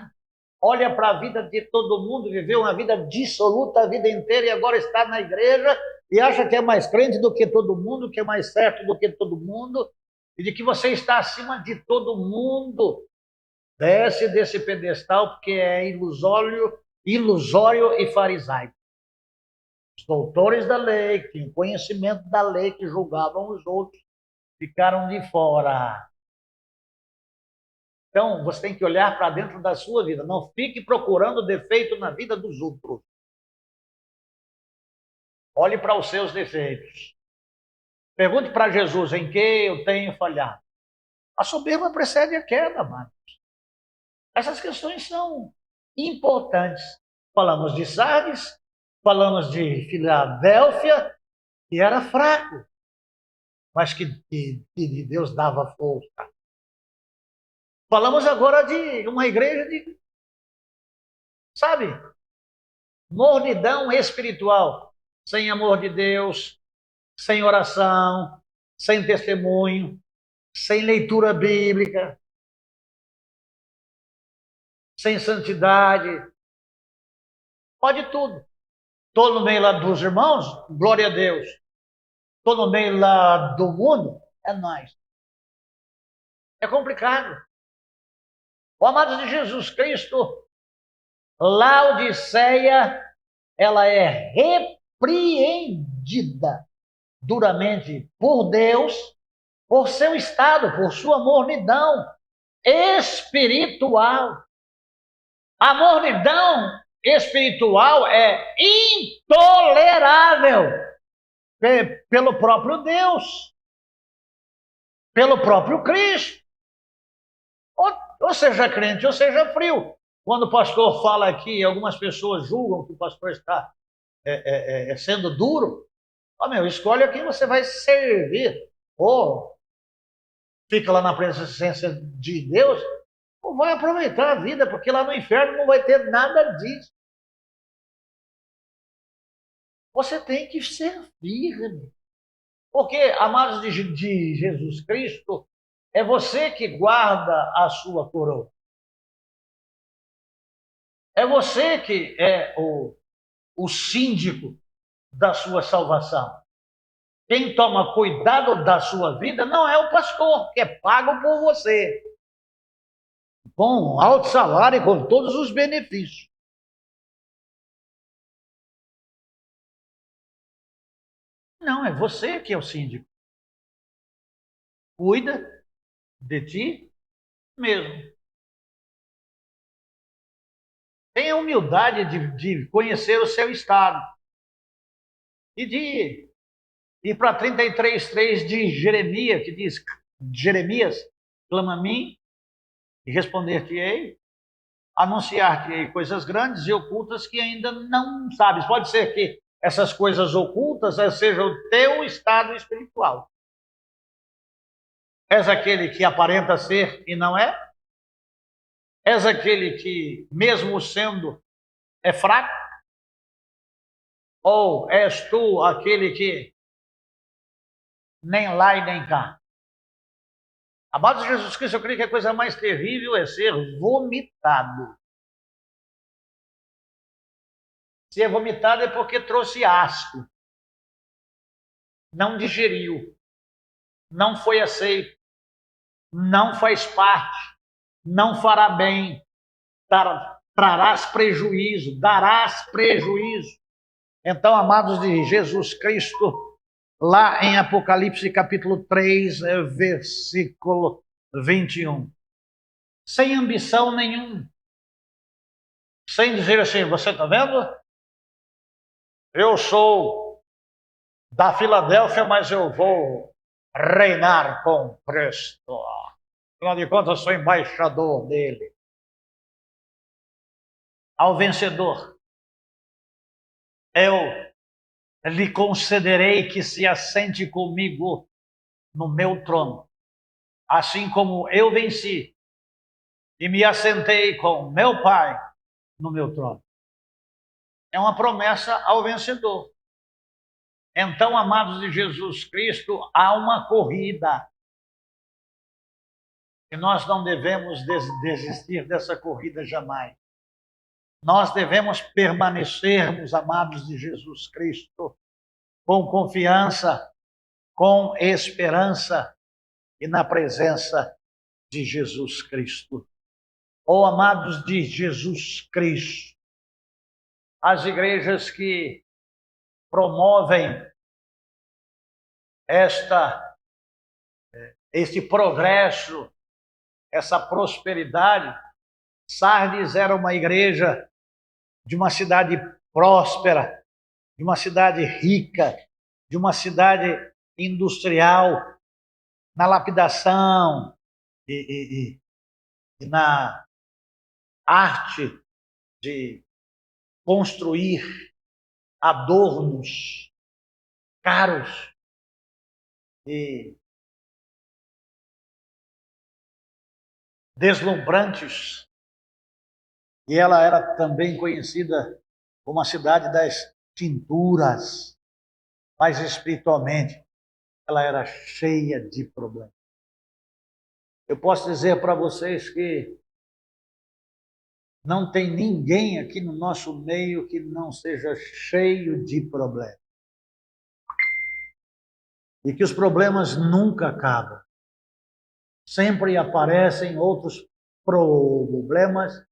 olha para a vida de todo mundo, viveu uma vida dissoluta a vida inteira e agora está na igreja e acha que é mais crente do que todo mundo, que é mais certo do que todo mundo, e de que você está acima de todo mundo. Desce desse pedestal porque é ilusório e farisaico. Os doutores da lei, que tinham conhecimento da lei, que julgavam os outros, ficaram de fora. Então, você tem que olhar para dentro da sua vida. Não fique procurando defeito na vida dos outros. Olhe para os seus defeitos. Pergunte para Jesus em que eu tenho falhado. A soberba precede a queda, amados. Essas questões são importantes. Falamos de Sardes, falamos de Filadélfia, que era fraco, mas que Deus dava força. Falamos agora de uma igreja de, sabe, mornidão espiritual, sem amor de Deus, sem oração, sem testemunho, sem leitura bíblica, sem santidade. Pode tudo. Estou no meio lá dos irmãos, glória a Deus. Estou no meio lá do mundo, é nós. É complicado. O amado de Jesus Cristo, Laodiceia, ela é repreendida duramente por Deus, por seu estado, por sua mornidão espiritual. A mornidão espiritual é intolerável pelo próprio Deus, pelo próprio Cristo. Ou seja crente, ou seja frio. Quando o pastor fala aqui, algumas pessoas julgam que o pastor está sendo duro. Escolhe a quem você vai servir. Ou fica lá na presença de Deus, ou vai aproveitar a vida, porque lá no inferno não vai ter nada disso. Você tem que ser firme. Porque, amados de Jesus Cristo, é você que guarda a sua coroa. É você que é o síndico da sua salvação. Quem toma cuidado da sua vida não é o pastor, que é pago por você. Com alto salário e com todos os benefícios. Não, é você que é o síndico. Cuida de ti mesmo. Tenha humildade de conhecer o seu estado. E de ir para 33:3 de Jeremias, que diz: Jeremias, clama a mim e responder-te-ei, anunciar-te-ei coisas grandes e ocultas que ainda não sabes. Pode ser que essas coisas ocultas sejam o teu estado espiritual. És aquele que aparenta ser e não é? És aquele que, mesmo sendo, é fraco? Ou és tu aquele que nem lá e nem cá? Amado de Jesus Cristo, eu creio que a coisa mais terrível é ser vomitado. Se é vomitado é porque trouxe asco. Não digeriu. Não foi aceito. Não faz parte. Não fará bem. Trarás prejuízo. Darás prejuízo. Então, amados de Jesus Cristo, lá em Apocalipse capítulo 3, versículo 21. Sem ambição nenhuma. Sem dizer assim, você está vendo? Eu sou da Filadélfia, mas eu vou reinar com Cristo. Afinal de contas, eu sou embaixador dele. Ao vencedor, eu lhe concederei que se assente comigo no meu trono, assim como eu venci e me assentei com meu Pai no meu trono. É uma promessa ao vencedor. Então, amados de Jesus Cristo, há uma corrida. E nós não devemos desistir dessa corrida jamais. Nós devemos permanecermos, amados de Jesus Cristo, com confiança, com esperança e na presença de Jesus Cristo. Oh, amados de Jesus Cristo, as igrejas que promovem este progresso, essa prosperidade. Sardes era uma igreja de uma cidade próspera, de uma cidade rica, de uma cidade industrial, na lapidação e na arte de construir adornos caros e deslumbrantes. E ela era também conhecida como a cidade das tinturas, mas espiritualmente ela era cheia de problemas. Eu posso dizer para vocês que não tem ninguém aqui no nosso meio que não seja cheio de problemas. E que os problemas nunca acabam. Sempre aparecem outros problemas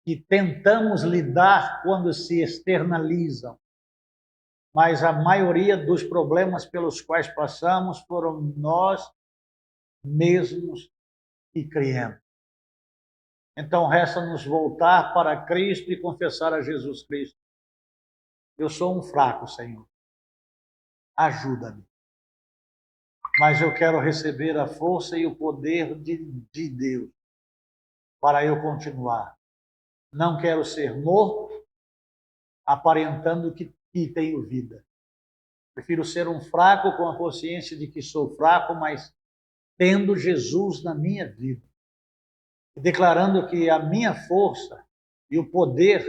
que tentamos lidar quando se externalizam. Mas a maioria dos problemas pelos quais passamos foram nós mesmos que criamos. Então resta-nos voltar para Cristo e confessar a Jesus Cristo: eu sou um fraco, Senhor. Ajuda-me. Mas eu quero receber a força e o poder de Deus para eu continuar. Não quero ser morto, aparentando que tenho vida. Prefiro ser um fraco com a consciência de que sou fraco, mas tendo Jesus na minha vida. E declarando que a minha força e o poder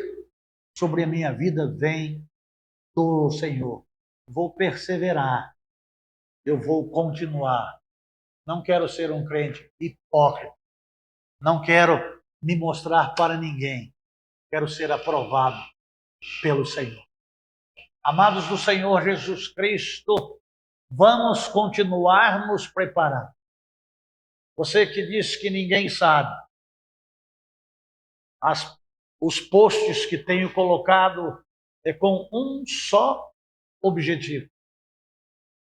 sobre a minha vida vem do Senhor. Vou perseverar. Eu vou continuar. Não quero ser um crente hipócrita. Não quero me mostrar para ninguém. Quero ser aprovado pelo Senhor. Amados do Senhor Jesus Cristo, vamos continuar nos preparando. Você que diz que ninguém sabe, os posts que tenho colocado é com um só objetivo.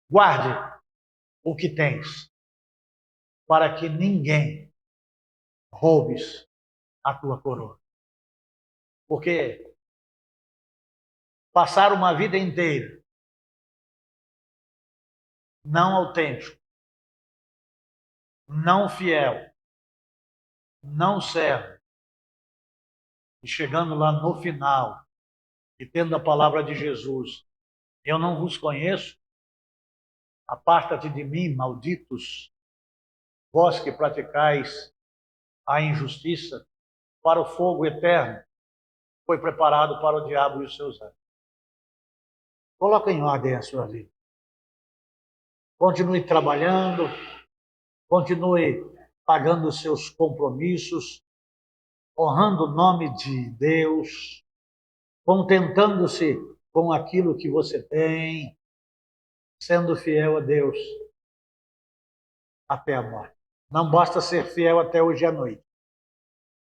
Guarde o que tens, para que ninguém roubes a tua coroa. Porque passar uma vida inteira não autêntico, não fiel, não servo, e chegando lá no final, e tendo a palavra de Jesus, eu não vos conheço, aparta-te de mim, malditos, vós que praticais a injustiça, para o fogo eterno, foi preparado para o diabo e os seus anjos. Coloque em ordem a sua vida. Continue trabalhando, continue pagando os seus compromissos, honrando o nome de Deus, contentando-se com aquilo que você tem, sendo fiel a Deus até a morte. Não basta ser fiel até hoje à noite.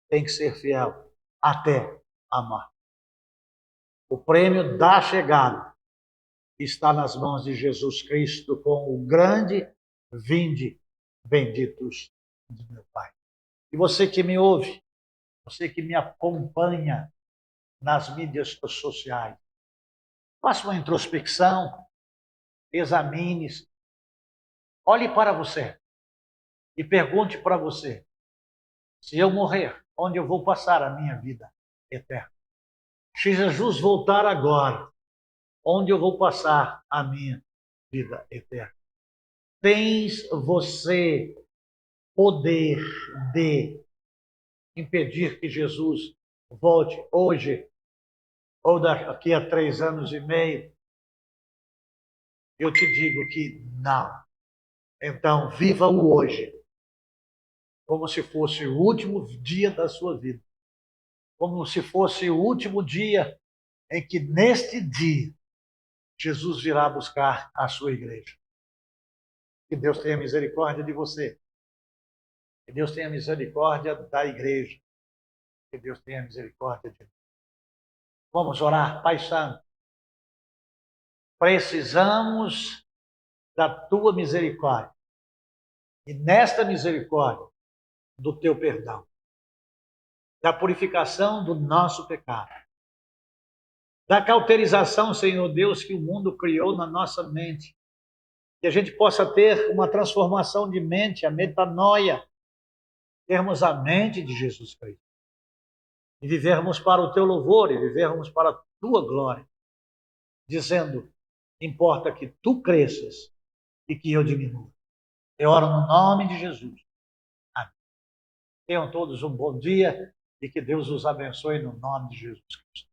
Tem que ser fiel até a morte. O prêmio da chegada está nas mãos de Jesus Cristo com o grande vinde, benditos de meu Pai. E você que me ouve, você que me acompanha nas mídias sociais, faça uma introspecção, examine-se, olhe para você e pergunte para você: se eu morrer, onde eu vou passar a minha vida eterna? Se Jesus voltar agora, onde eu vou passar a minha vida eterna? Tens você poder de impedir que Jesus volte hoje ou daqui a 3 anos e meio? Eu te digo que não. Então, viva o hoje como se fosse o último dia da sua vida. Como se fosse o último dia em que, neste dia, Jesus virá buscar a sua igreja. Que Deus tenha misericórdia de você. Que Deus tenha misericórdia da igreja. Que Deus tenha misericórdia de nós. Vamos orar. Pai Santo, precisamos da tua misericórdia. E nesta misericórdia, do teu perdão, da purificação do nosso pecado, da cauterização, Senhor Deus, que o mundo criou na nossa mente, que a gente possa ter uma transformação de mente, a metanoia, termos a mente de Jesus Cristo, e vivermos para o teu louvor, e vivermos para a tua glória, dizendo: importa que tu cresças e que eu diminua. Eu oro no nome de Jesus. Amém. Tenham todos um bom dia e que Deus os abençoe no nome de Jesus Cristo.